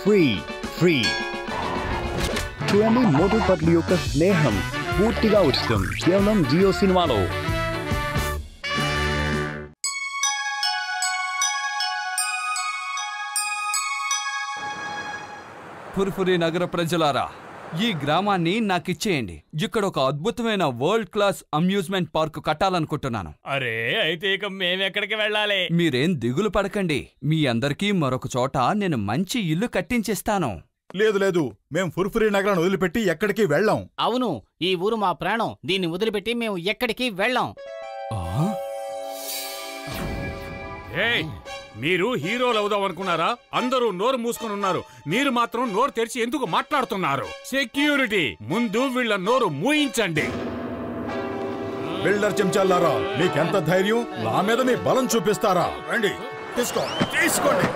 Free చూడండి మోటు పత్లు యొక్క స్నేహం పూర్తిగా ఉచితం కేవలం జియో సినిమాలో. ఫుర్ఫురి నగర ప్రజలారా, ఈ గ్రామాన్ని నాకిచ్చేయండి. ఇక్కడ ఒక అద్భుతమైన వరల్డ్ క్లాస్ అమ్యూజ్మెంట్ పార్క్ కట్టాలనుకుంటున్నాను. అరే అయితే ఇక మేమెక్కడికి వెళ్ళాలి? మీరేం దిగులు పడకండి, మీ అందరికీ మరొక చోట నేను మంచి ఇల్లు కట్టించేస్తాను. లేదు, మేం ఫుర్ఫురి నగరాన్ని వదిలిపెట్టి ఎక్కడికి వెళ్ళాం. అవును, ఈ ఊరు మా ప్రాణం. దీన్ని వదిలిపెట్టి మేము ఎక్కడికి వెళ్ళాం. మీరు హీరోలు అవుదాం అనుకున్నారా? అందరూ నోరు మూసుకుని ఉన్నారు, మీరు మాత్రం నోరు తెరిచి ఎందుకు మాట్లాడుతున్నారు? సెక్యూరిటీ, ముందు వీళ్ళ నోరు మూయించండి. బిల్డర్ చెంచాలారా, మీకెంత ధైర్యం? నా మీద మీ బలం చూపిస్తారా? రండి, తీసుకోండి.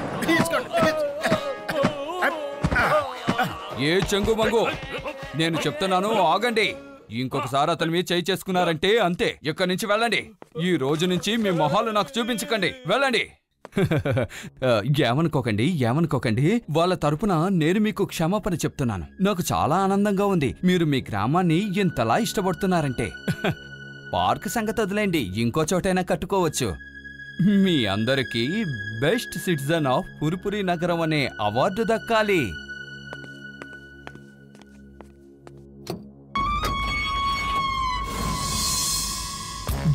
ఏ చెంగు మంగు, నేను చెప్తున్నాను ఆగండి. ఇంకొకసారి అతని మీద చేయి చేసుకున్నారంటే అంతే. ఇక్కడి నుంచి వెళ్ళండి. ఈ రోజు నుంచి మీ మొహాలు నాకు చూపించకండి. వెళ్ళండి. ఏమనుకోకండి. వాళ్ళ తరపున నేను మీకు క్షమాపణ చెప్తున్నాను. నాకు చాలా ఆనందంగా ఉంది మీరు మీ గ్రామాన్ని ఇంతలా ఇష్టపడుతున్నారంటే. పార్క్ సంగతి వదిలేండి, ఇంకో చోటైనా కట్టుకోవచ్చు. మీ అందరికీ బెస్ట్ సిటిజన్ ఆఫ్ ఫుర్ఫురి నగరం అనే అవార్డు దక్కాలి.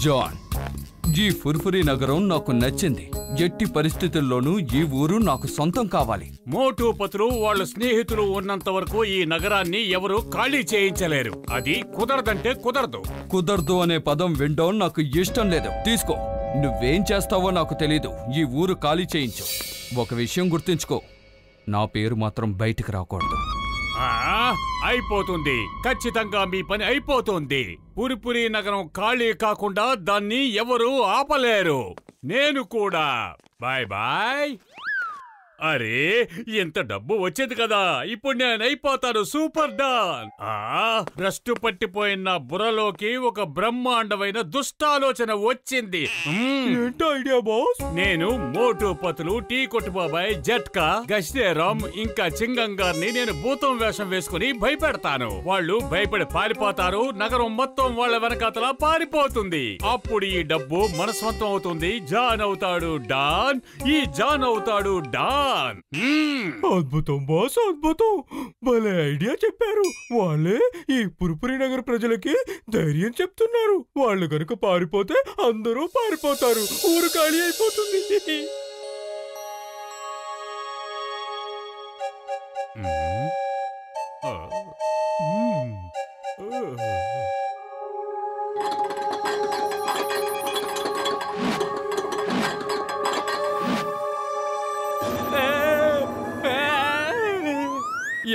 జాన్, ఈ ఫుర్ఫురి నగరం నాకు నచ్చింది. ఎట్టి పరిస్థితుల్లోనూ ఈ ఊరు నాకు సొంతం కావాలి. మోటు పతులు వాళ్ళ స్నేహితులు ఉన్నంత వరకు ఈ నగరాన్ని ఎవరు ఖాళీ చేయించలేరు. అది కుదరదంటే కుదరదు. కుదరదు అనే పదం వినడం నాకు ఇష్టం లేదు. తీసుకో, నువ్వేం చేస్తావో నాకు తెలీదు. ఈ ఊరు ఖాళీ చేయించు. ఒక విషయం గుర్తుంచుకో, నా పేరు మాత్రం బయటికి రాకూడదు. అయిపోతుంది, ఖచ్చితంగా మీ పని అయిపోతుంది. ఫుర్ఫురి నగరం ఖాళీ కాకుండా దాన్ని ఎవరు ఆపలేరు. నేను కూడా. Bye bye. అరే, ఎంత డబ్బు వచ్చేది కదా, ఇప్పుడు నేను అయిపోతాను సూపర్ డాన్. భ్రష్టు పట్టిపోయిన బుర్రలోకి ఒక బ్రహ్మాండమైన దుష్టాలోచన వచ్చింది. Idea boss? నేను మోటు పతులు, టీ కొట్టు బాబాయ్, జట్కా, గశ్దేరామ్ ఇంకా చింగంగార్ని నేను భూతం వేషం వేసుకుని భయపెడతాను. వాళ్ళు భయపడి పారిపోతారు. నగరం మొత్తం వాళ్ళ వెనకాతలా పారిపోతుంది. అప్పుడు ఈ డబ్బు మన సొంతం అవుతుంది. జాన్ అవుతాడు డాన్. ఈ జాన్ అవుతాడు డాన్. అద్భుతం బాస్, అద్భుతం. భలే ఐడియా చెప్పారు. వాళ్ళే ఈ ఫుర్ఫురి నగర ప్రజలకి ధైర్యం చెప్తున్నారు. వాళ్ళు గనుక పారిపోతే అందరూ పారిపోతారు, ఊరు ఖాళీ అయిపోతుంది.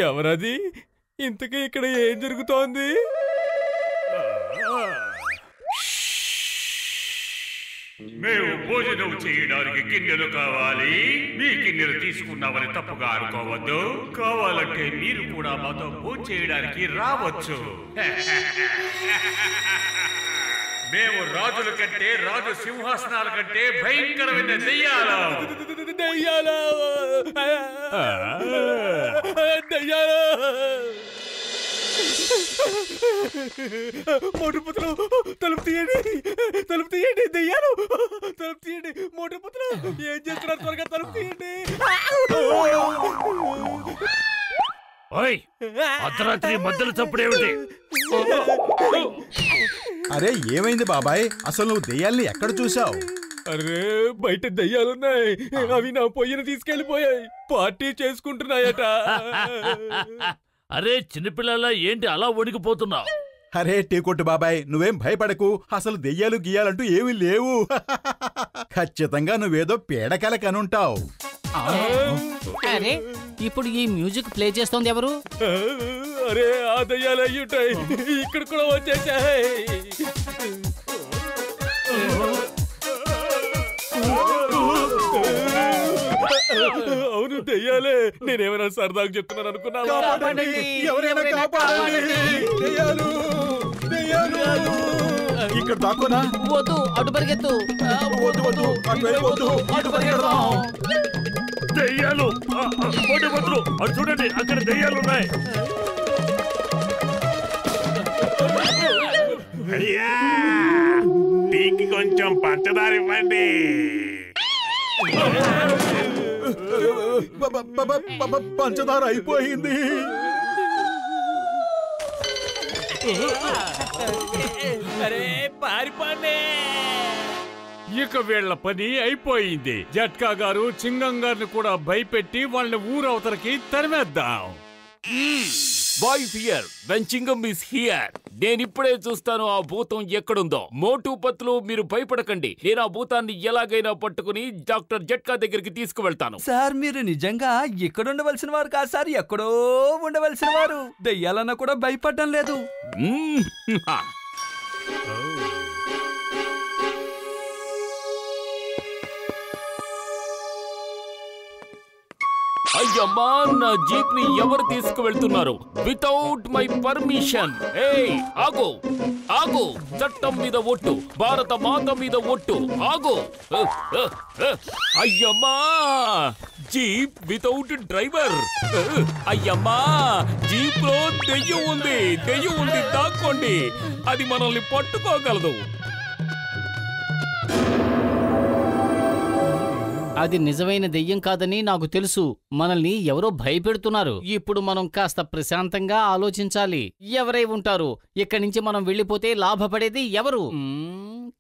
ఎవరది? ఇంతకీ ఇక్కడ ఏం జరుగుతోంది? మేము భోజనం చేయడానికి గిన్నెలు కావాలి. మీ గిన్నెలు తీసుకున్నామని తప్పుగా అనుకోవద్దు. కావాలంటే మీరు కూడా మాతో భోజనం చేయడానికి రావచ్చు. మేము రాజుల కంటే, రాజు సింహాసనాల కంటే భయంకరమైన దెయ్యాలు. మోటుపుతులు, తలుపు తీయండి, తలుపు తీయండి. దెయ్యాలు, తలుపు తీయండి. మోటుపుతులు ఏం చేస్తున్నారు? త్వరగా తలుపు తీయండి. అర్ధరాత్రి మధ్యలో చప్పుడేమిటి? అరే ఏమైంది బాబాయ్? అసలు నువ్వు దెయ్యాల్ని ఎక్కడ చూసావు? అరే బయట దెయ్యాలున్నాయి. అవి నా పొయ్యిని తీసుకెళ్లిపోయాయి. పార్టీ చేసుకుంటున్నాయట. అరే చిన్నపిల్లల ఏంటి అలా వణికిపోతున్నావు? అరే టీ కొట్టు బాబాయ్, నువ్వేం భయపడకు. అసలు దెయ్యాలు గీయాలంటూ ఏమీ లేవు. ఖచ్చితంగా నువ్వేదో పీడకల కనుంటావు. అరే ఇప్పుడు ఈ మ్యూజిక్ ప్లే చేస్తోంది ఎవరు? అరే ఆ దయ్యాలు అయ్యుంటాయి. ఇక్కడ కూడా వచ్చేసాయి. అవును దెయ్యాలే. నేనేమైనా సరదాగా చెప్తున్నాను అనుకున్నావా? ఎవరైనా కాపాడండి. దెయ్యాలు, దెయ్యాలు. ఇక్కడ దాకోనా? వద్దు, అటు పరిగెత్తు. వద్దు, అటు పరిగెడదాం. దెయ్యాలు పోటీ బదులు అటు చూడండి, అక్కడ దెయ్యాలు ఉన్నాయి. అయ్యా టీకి కొంచెం పంచదార ఇవ్వండి. పంచదార అయిపోయింది. ఇక వీళ్ల పని అయిపోయింది. జట్కా గారు చింగం గారిని కూడా భయపెట్టి వాళ్ళని ఊరవతలకి తరిమేద్దాం. Bye fear when Chingam is here. నేనిప్పుడే చూస్తాను ఆ భూతం ఎక్కడుందో. మోటు పత్లు మీరు భయపడకండి. నేను ఆ భూతాన్ని ఎలాగైనా పట్టుకుని డాక్టర్ జట్కా దగ్గరికి తీసుకువెళ్తాను. సార్ మీరు నిజంగా ఇక్కడ ఉండవలసిన వారు కాదు సార్, ఎక్కడో ఉండవలసిన వారు. దెయ్యాలన్నా కూడా భయపడడం లేదు. అయ్యమ్మా, నా జీప్ ని ఎవరు తీసుకువెళ్తున్నారు వితౌట్ మై పర్మిషన్? ఏయ్ ఆగు ఆగు, చట్టం మీద ఒట్టు, భారత మాత మీద ఒట్టు, ఆగు. అయ్యమ్మా, జీప్ వితౌట్ డ్రైవర్. అయ్యమ్మా, జీప్ లో దెయ్యం ఉంది, దెయ్యం ఉంది, దాక్కోండి. అది మనల్ని పట్టుకోగలదు. అది నిజమైన దెయ్యం కాదని నాకు తెలుసు. మనల్ని ఎవరో భయపెడుతున్నారు. ఇప్పుడు మనం కాస్త ప్రశాంతంగా ఆలోచించాలి. ఎవరై ఉంటారు? ఇక్కడి నుంచి మనం వెళ్ళిపోతే లాభపడేది ఎవరు?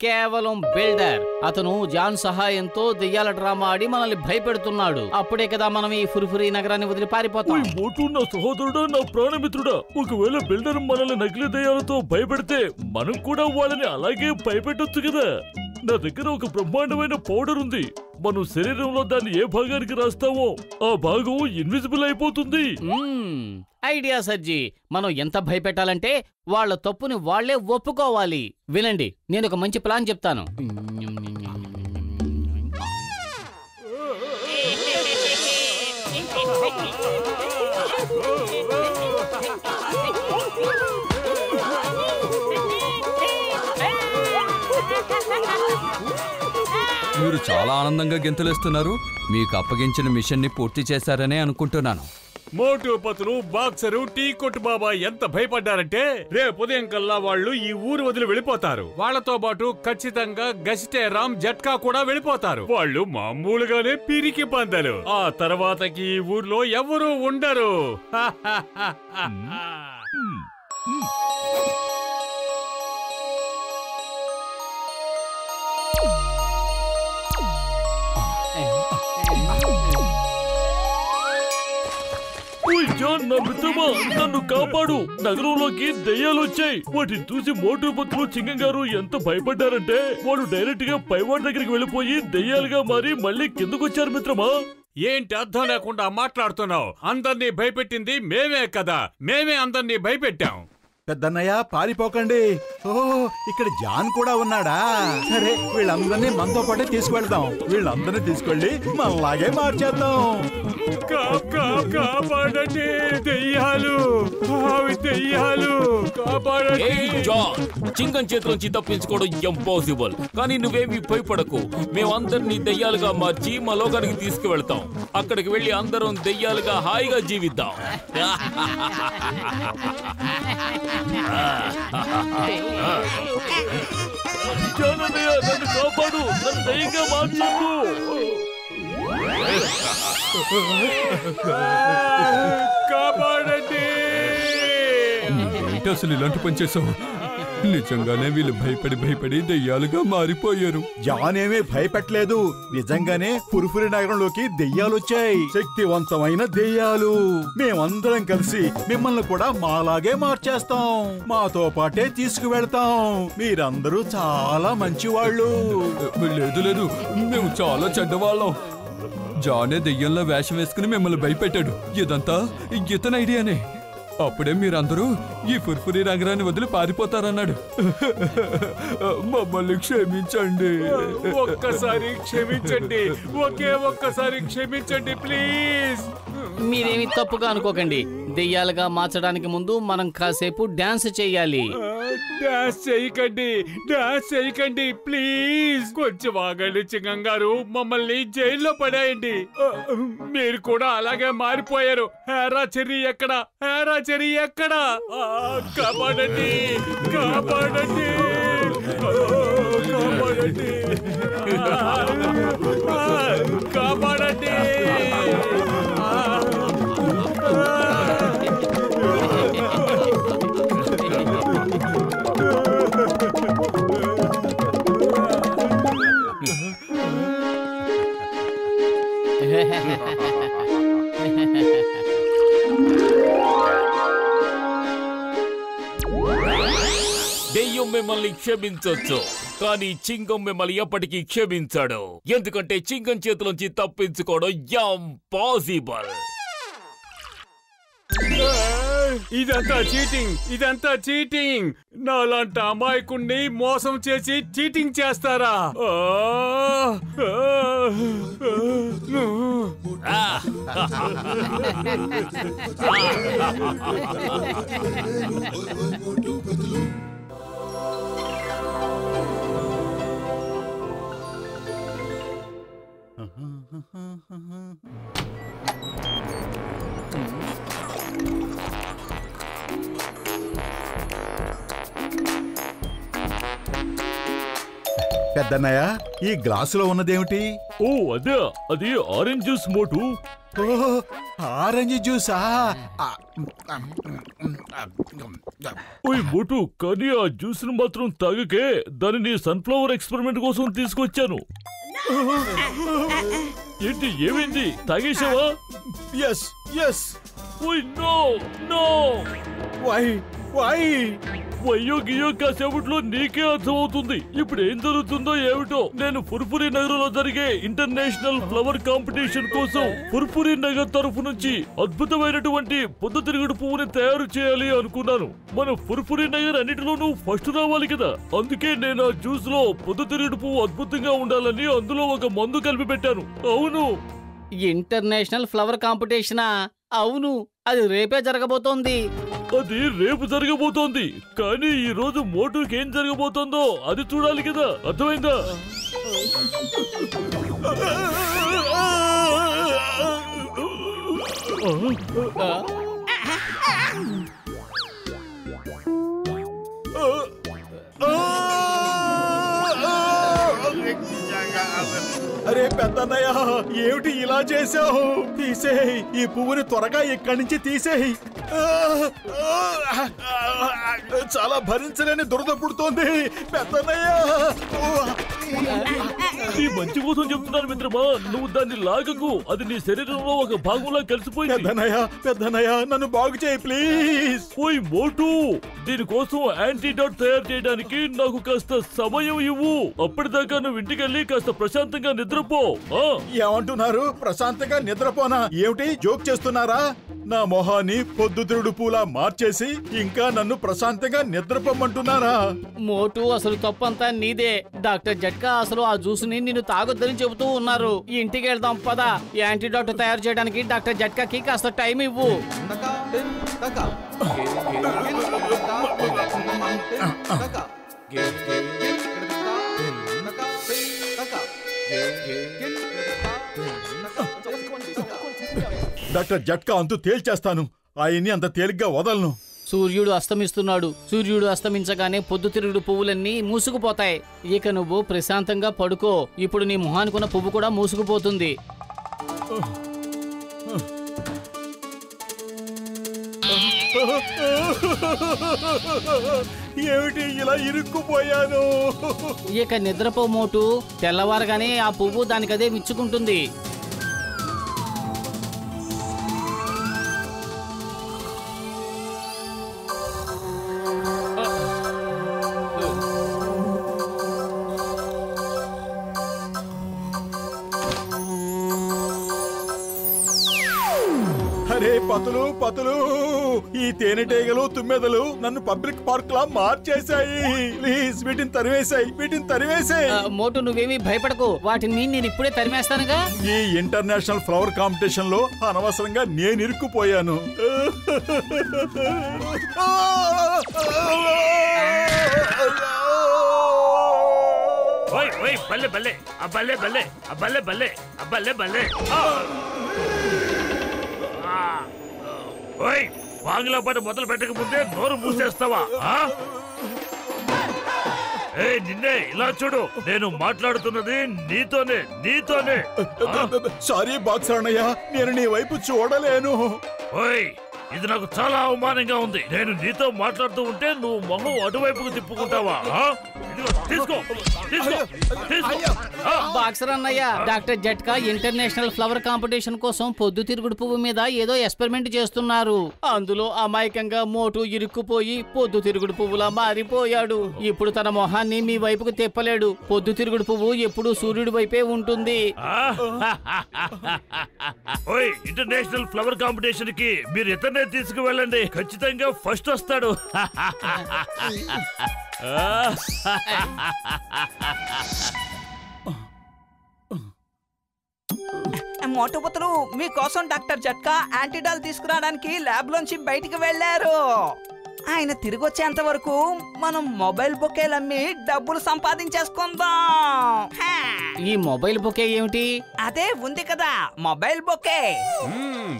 కేవలం బిల్డర్. అతను జాన్ సహాయంతో దెయ్యాల డ్రామా ఆడి మనల్ని భయపెడుతున్నాడు. అప్పుడే కదా మనం ఈ ఫుర్ఫురి నగరాన్ని వదిలి పారిపోతాం. మోటు నా సహోదరుడా, నా ప్రాణమిత్రుడా. ఒకవేళ బిల్డర్ మనల్ని నకిలీ దయ్యాలతో భయపెడితే మనం కూడా వాళ్ళని అలాగే భయపెట్టొచ్చు కదా. నా దగ్గర ఒక బ్రహ్మాండమైన పౌడర్ ఉంది. మనం శరీరంలో దాన్ని ఏ భాగానికి రాస్తామో ఆ భాగం ఇన్విజిబుల్ అయిపోతుంది. ఐడియా సజ్జీ. మనం ఎంత భయపెట్టాలంటే వాళ్ళ తప్పుని వాళ్లే ఒప్పుకోవాలి. వినండి, నేను ఒక మంచి ప్లాన్ చెప్తాను. మీరు చాలా ఆనందంగా గెంతులేస్తున్నారు. మీకు అప్పగించిన మిషన్ ని పూర్తి చేశారనే అనుకుంటున్నాను. మోటు పతులు, బాక్సరు, టీ కొట్టు బాబా ఎంత భయపడ్డారంటే రేపు ఉదయం కల్లా వాళ్ళు ఈ ఊరు వదిలి వెళ్ళిపోతారు. వాళ్లతో పాటు ఖచ్చితంగా గసిటే రామ్, జట్కా కూడా వెళ్ళిపోతారు. వాళ్ళు మామూలుగానే పిరికి పందలు. ఆ తర్వాతకి ఈ ఊర్లో ఎవరూ ఉండరు. జాన్, నా మిత్రమా, నన్ను కాపాడు. నగరంలోకి దెయ్యాలు వచ్చాయి. వాటిని చూసి మోటు పత్రులు, చింగం గారు ఎంత భయపడ్డారంటే వాళ్ళు డైరెక్ట్ గా పైవాడి దగ్గరికి వెళ్ళిపోయి దెయ్యాలుగా మారి మళ్ళీ కిందకొచ్చారు మిత్రమా. ఏంటి అర్థం లేకుండా మాట్లాడుతున్నావు? అందర్నీ భయపెట్టింది మేమే కదా. మేమే అందర్నీ భయపెట్టాం. పెద్దన్నయ్య, పారిపోకండి. ఓ, ఇక్కడ జాన్ కూడా ఉన్నాడా? సరే, వీళ్ళందరినీ మనతో పాటే తీసుకువెళ్దాం. వీళ్ళందరినీ తీసుకెళ్లి మనలాగే మార్చేద్దాం. కాపాడండి, దెయ్యాలు, అవి దెయ్యాలు, కాపాడండి. జాన్, చింగం చేతిలోంచి తప్పించుకోవడం ఇంపాసిబుల్. కానీ నువ్వేమి భయపడకు. మేమందరినీ దెయ్యాలుగా మార్చి మా లోకానికి తీసుకువెళ్తాం. అక్కడికి వెళ్లి అందరం దెయ్యాలుగా హాయిగా జీవిద్దాం. నన్ను కాపాడు, నన్ను దయ్యంగా మార్చొద్దు. కాపాడండి. ఏంటి అసలు ఇలాంటి పని చేసావు? నిజంగానే వీళ్ళు భయపడి దెయ్యాలుగా మారిపోయారు. జాన్ ఏమీ భయపెట్టలేదు. నిజంగానే ఫుర్ఫురి నగరంలోకి దెయ్యాలొచ్చాయి. శక్తివంతమైన దెయ్యాలు. మేమందరం కలిసి మిమ్మల్ని కూడా మాలాగే మార్చేస్తాం. మాతో పాటే తీసుకువెళ్తాం. మీరందరూ చాలా మంచివాళ్ళు. లేదు, మేము చాలా చెడ్డవాళ్ళం. జానే దెయ్యంలో వేషం వేసుకుని మిమ్మల్ని భయపెట్టాడు. ఇదంతా ఇతని ఐడియానే. అప్పుడే మీరందరూ ఈ ఫుర్ఫురి నగరాన్ని వదిలి పారిపోతారన్నాడు. మమ్మల్ని క్షమించండి. ఒక్కసారి క్షమించండి. ఒకే ఒక్కసారి క్షమించండి ప్లీజ్. మీరేమి తప్పుగా అనుకోకండి. దెయ్యాలుగా మార్చడానికి ముందు మనం కాసేపు డాన్స్ చెయ్యాలి. డాన్స్ చేయకండి ప్లీజ్. కొంచెం ఆగండి చింగంగారు, మమ్మల్ని జైల్లో పడేయండి. మీరు కూడా అలాగే మారిపోయారు. హేరా చెర్రీ ఎక్కడ? కాపాడండి. దెయ్యం మిమ్మల్ని క్షమించొచ్చు, కానీ చింగం మిమ్మల్ని ఎప్పటికీ క్షమించాడు. ఎందుకంటే చింగం చేతిలోంచి తప్పించుకోవడం ఇంపాసిబుల్. ఇదంతా చీటింగ్. నాలాంటి అమాయకుణ్ణి మోసం చేసి చీటింగ్ చేస్తారా? పెద్దన్నయ్య, ఈ గ్లాసులో ఉన్నదేమిటి? ఓ అదే, అది ఆరెంజ్ జ్యూస్ మోటు. ఆరెంజ్ జ్యూసా? ఓయ్ మోటు, కానీ ఆ జ్యూస్ ను మాత్రం తాగకే. దానిని సన్ఫ్లవర్ ఎక్స్పెరిమెంట్ కోసం తీసుకొచ్చాను. ఏంటి, ఏమైంది? తాగేశావా? Yes yes. ఓయ్ నో నో. Why why? వయ్యో గియో కాసేపట్లో నీకే అర్థమవుతుంది ఇప్పుడు ఏం జరుగుతుందో ఏమిటో. నేను ఫుర్ఫురి నగరంలో జరిగే ఇంటర్నేషనల్ ఫ్లవర్ కాంపిటీషన్ కోసం ఫుర్ఫురి నగర్ తరఫు నుంచి అద్భుతమైనటువంటి పొద్దుతిరుగుడు పువ్వుని తయారు చేయాలి అనుకున్నాను. మన ఫుర్ఫురి నగర్ అన్నిటిలోనూ ఫస్ట్ రావాలి కదా. అందుకే నేను ఆ జ్యూస్ లో పొద్దుతిరుగుడు పువ్వు అద్భుతంగా ఉండాలని అందులో ఒక మందు కలిపి పెట్టాను. అవును, ఇంటర్నేషనల్ ఫ్లవర్ కాంపిటీషనా? అవును, అది రేపే జరగబోతోంది. అది రేపు జరగబోతోంది, కానీ ఈ రోజు మోటుకి ఏం జరగబోతోందో అది చూడాలి కదా. అర్థమైందా? అరే పెద్దన్నయ్య, ఏమిటి ఇలా చేసావు? తీసేయ్, ఈ పువ్వుని త్వరగా ఇక్కడి నుంచి తీసేయ్. చాలా భరించలేని దురద పుడుతోంది పెద్దన్నయ్య. నీ మంచి కోసం చెప్తున్నాను మిత్రమా, నువ్వు దాన్ని లాగకు. అది నీ శరీరంలో ఒక భాగంలా కలిసిపోయింది. పెద్దన్నయ్య, నన్ను బాగు చేయి ప్లీజ్. ఓయ్ మోటు, దీనికోసం యాంటీడాట్ తయారు చేయడానికి నాకు కాస్త సమయం ఇవ్వు. అప్పటిదాకా నువ్వు ఇంటికెళ్ళి కాస్త ప్రశాంతంగా నిద్రపో. ఏమంటున్నారు? ప్రశాంతంగా నిద్రపోనా? ఏమిటి జోక్ చేస్తున్నారా? నా మొహాన్ని పొద్దుతిరుగుడు పూలా మార్చేసి ఇంకా నన్ను ప్రశాంతంగా నిద్రపోమంటున్నారా? మోటు, అసలు తప్పంతా నీదే. డాక్టర్ జట్కా అసలు ఆ జ్యూస్ ని నిన్ను తాగొద్దని చెబుతూ ఉన్నారు. ఇంటికి వెళ్దాం పద. యాంటీడాట్ తయారు చేయడానికి డాక్టర్ జట్కాకి కాస్త టైం ఇవ్వు. డాక్టర్ జట్కా అంతు తేల్చేస్తాను. ఆయన్ని అంత తేలిగ్గా వదలను. సూర్యుడు అస్తమిస్తున్నాడు. సూర్యుడు అస్తమించగానే పొద్దుతిరుగుడు పువ్వులన్నీ మూసుకుపోతాయి. ఇక నువ్వు ప్రశాంతంగా పడుకో. ఇప్పుడు నీ మొహానికున్న పువ్వు కూడా మూసుకుపోతుంది. ఏమిటి ఇలా ఇరుక్కుపోయాను? ఇక నిద్రపో మోటు. తెల్లవారగానే ఆ పువ్వు దానికదే విచ్చుకుంటుంది. అరే పతులు, ఈ తేనెటీగలు తుమ్మెదలు నన్ను పబ్లిక్ పార్క్ లా మార్చేశాయి. ప్లీజ్ వీటిని తరివేశాయి. మోటు నువ్వేమీ భయపడకు, వాటిని నేను ఇప్పుడే తరిమేస్తానుగా. ఈ ఇంటర్నేషనల్ ఫ్లవర్ కాంపిటీషన్ లో అనవసరంగా నేను ఇరుక్కుపోయాను. బల్లే బల్లే బల్లే బల్లే బల్లే బల్లే బల్లే బల్లే. వాంగ్లా పాట మొదలు పెట్టక ముందే నోరు మూసేస్తావా? నిన్నే ఇలా చూడు, నేను మాట్లాడుతున్నది నీతోనే. సారీ బాక్సర్ అన్నయ్య, నేను నీ వైపు చూడలేను. ఇది నాకు చాలా అవమానంగా ఉంది. నేను నీతో మాట్లాడుతూ ఉంటే నువ్వు మొహం అటువైపుకు తిప్పుకుంటావా? బాక్సర్ అన్నయ్య, డాక్టర్ జట్కా ఇంటర్నేషనల్ ఫ్లవర్ కాంపిటీషన్ కోసం పొద్దుతిరుగుడు పువ్వు మీద ఏదో ఎక్స్పెరిమెంట్ చేస్తున్నారు. అందులో అమాయకంగా మోటు ఇరుక్కుపోయి పొద్దుతిరుగుడు పువ్వులా మారిపోయాడు. ఇప్పుడు తన మొహాన్ని మీ వైపుకు తిప్పలేడు. పొద్దుతిరుగుడు పువ్వు ఎప్పుడు సూర్యుడి వైపే ఉంటుంది. ఇంటర్నేషనల్ ఫ్లవర్ కాంపిటీషన్ కి మీరు ఇతనే తీసుకువెళ్ళండి, ఖచ్చితంగా ఫస్ట్ వస్తాడు. మోటుపుత్రులు మీకోసం డాక్టర్ జట్కా యాంటీడాల్ తీసుకురావడానికి ల్యాబ్ లోంచి బయటికి వెళ్లారు. ఆయన తిరిగి వచ్చేంత వరకు మనం మొబైల్ బొకేలు అమ్మి డబ్బులు సంపాదించేసుకుందాం. ఈ మొబైల్ బొకే ఏమిటి? అదే ఉంది కదా మొబైల్ బొకే.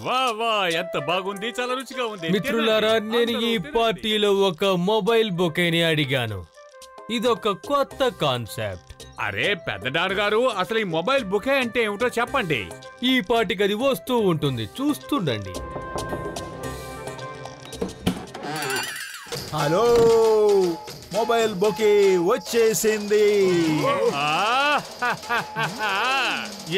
వా ఎంత బాగుంది, చాలా రుచిగా ఉంది. మిత్రులారా, నేను ఈ పార్టీలో ఒక మొబైల్ బొకేని అడిగాను. ఇదొక కొత్త కాన్సెప్ట్. అరే పెద్ద డాన్ గారు, అసలు ఈ మొబైల్ బొకే అంటే ఏమిటో చెప్పండి. ఈ పార్టీకి అది వస్తూ ఉంటుంది, చూస్తుండండి. హలో, మొబైల్ బొకే వచ్చేసింది.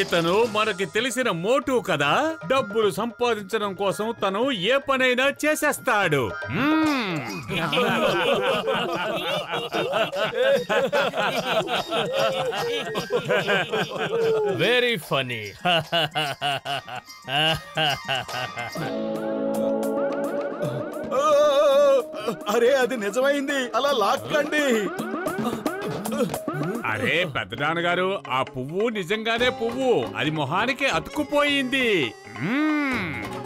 ఇతను మనకి తెలిసిన మోటు కదా, డబ్బులు సంపాదించడం కోసం తను ఏ పనైనా చేసేస్తాడు. Very funny. అరే అది నిజమైంది, అలా లాక్కండి. అరే పెద్ద నాన్నగారు, ఆ పువ్వు నిజంగానే పువ్వు, అది మొహానికి అతుక్కుపోయింది.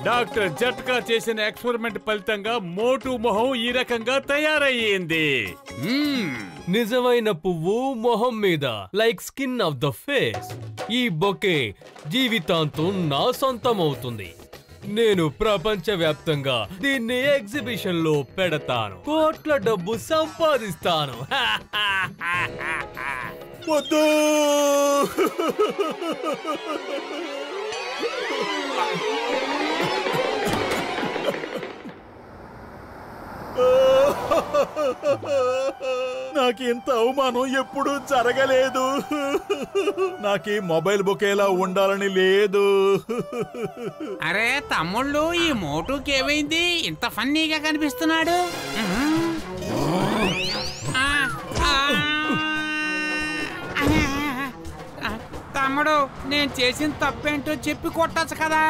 డాక్టర్ జట్కా చేసిన ఎక్స్పెరిమెంట్ ఫలితంగా మోటు మొహం ఈ రకంగా తయారయ్యింది. నిజమైన పువ్వు మొహం మీద, like skin of the face. ఈ బొకే జీవితాంతం నా సొంతం అవుతుంది. నేను ప్రపంచవ్యాప్తంగా దీన్ని ఎగ్జిబిషన్ లో పెడతాను, కోట్ల డబ్బు సంపాదిస్తాను. వద్దు, నాకు ఇంత అవమానం ఎప్పుడు జరగలేదు. నాకు ఈ మొబైల్ బొకేలా ఉండాలని లేదు. అరే తమ్ముళ్ళు, ఈ మోటుకి ఏమైంది? ఇంత ఫన్నీగా కనిపిస్తున్నాడు. తమ్ముడు, నేను చేసిన తప్పేంటో చెప్పి కొట్టచ్చు కదా.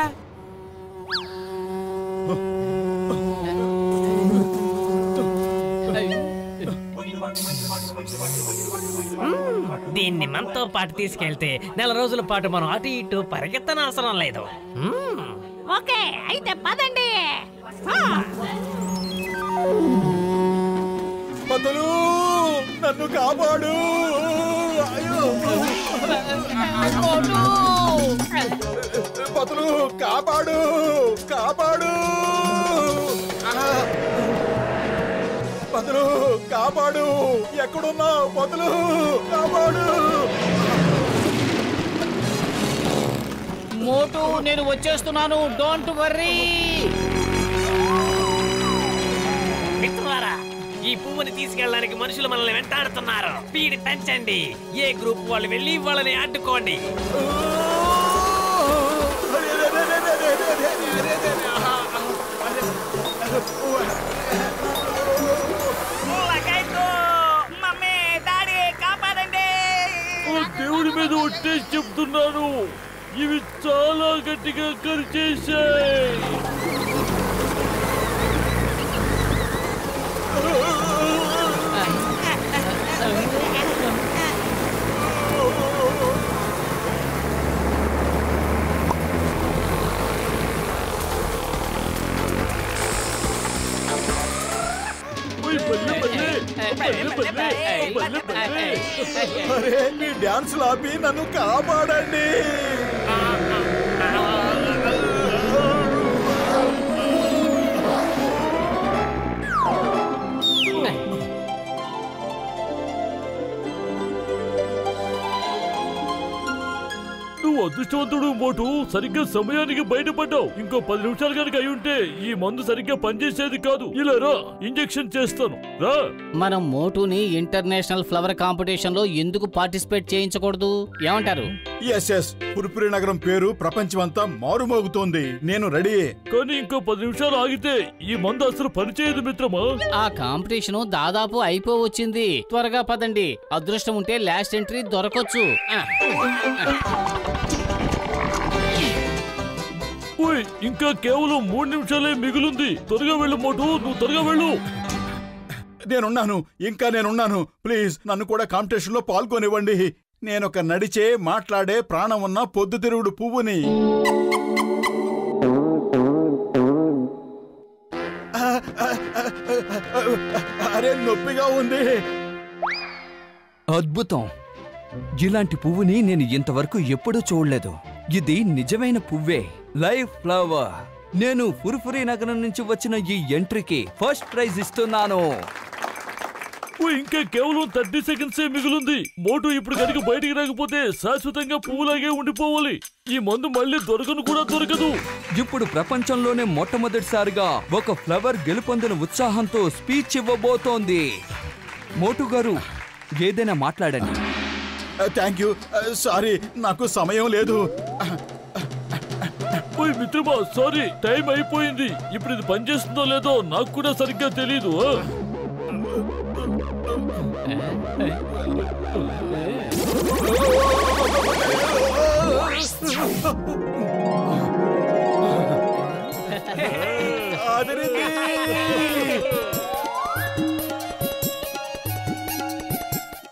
దీన్ని మనతో పాటు తీసుకెళ్తే నెల రోజుల పాటు మనం అటు ఇటు పరిగెత్తనవసరం లేదు. ఓకే, అయితే పదండి. బతులు, నన్ను కాపాడు. బతులు, కాపాడు, కాపాడు. బతులు, కాపాడు. ఎక్కడున్నావు బతులు? కాపాడు. మోటు, నేను వచ్చేస్తున్నాను, డోంట్ వర్రీ. మిత్రులారా, ఈ పువ్వుని తీసుకెళ్ళడానికి మనుషులు మనల్ని వెంటాడుతున్నారు. స్పీడ్ పెంచండి. ఏ గ్రూప్ వాళ్ళు వెళ్ళి వాళ్ళని అడ్డుకోండి. దేవుడి మీద ఒట్టేసి చెప్తున్నాను, ఇవి చాలా గట్టిగా కరిచేశాయి. అరే మీ డాన్స్ ఆపి నన్ను కాపాడండి. అదృష్టవంతుడు మోటు, సరిగ్గా సమయానికి బయటపడ్డావు. ఇంకో 10 నిమిషాలు కనుక అయి ఉంటే ఈ మందు సరిగ్గా పనిచేసేది కాదు. ఇలా రా, ఇంజెక్షన్ చేస్తాను రా. మనం మోటుని ఇంటర్నేషనల్ ఫ్లవర్ కాంపిటీషన్ లో ఎందుకు పార్టిసిపేట్ చేయించకూడదు? ఏమంటారు? ఎస్ పుర్పురి నగరం పేరు ప్రపంచమంతా మారుమోగుతోంది. నేను రెడీ. కానీ ఇంకో 10 నిమిషాలు ఆగితే ఈ మందు అసలు పనిచేయదు మిత్రమా. ఆ కాంపిటీషన్ దాదాపు అయిపోవచ్చింది. త్వరగా పదండి, అదృష్టం ఉంటే లాస్ట్ ఎంట్రీ దొరకొచ్చు. ఇంకా కేవలం 3 నిమిషాలే మిగులుంది. త్వరగా వెళ్ళు మోటు, నువ్వు త్వరగా వెళ్ళు. నేనున్నాను. ప్లీజ్ నన్ను కూడా కాంపిటీషన్ లో పాల్గొనివ్వండి. నేనొక నడిచే మాట్లాడే ప్రాణం ఉన్న పొద్దుతిరుగుడు పువ్వుని. అరే నొప్పిగా ఉంది. అద్భుతం! ఇలాంటి పువ్వుని నేను ఇంతవరకు ఎప్పుడూ చూడలేదు. ఇది నిజమైన పువ్వే, లైవ్ ఫ్లవర్. నేను పుర్పురి నగరం నుంచి వచ్చిన ఈ ఎంట్రీకి ఫస్ట్ ప్రైజ్ ఇస్తున్నాను. ఇంకా కేవలం 30 సెకండ్సే మిగులుంది. మోటు ఇప్పుడు కనుక బయటికి రాకపోతే శాశ్వతంగా పువ్వులాగే ఉండిపోవాలి. ఈ మందు మళ్ళీ దొరకను కూడా దొరకదు. ఇప్పుడు ప్రపంచంలోనే మొట్టమొదటిసారిగా ఒక ఫ్లవర్ గెలుపొందిన ఉత్సాహంతో స్పీచ్ ఇవ్వబోతోంది. మోటు గారు, ఏదైనా మాట్లాడండి. Thank you. సారీ, నాకు సమయం లేదు. మిత్రమా, సారీ, టైం అయిపోయింది. ఇప్పుడు ఇది పనిచేస్తుందో లేదో నాకు కూడా సరిగ్గా తెలీదు.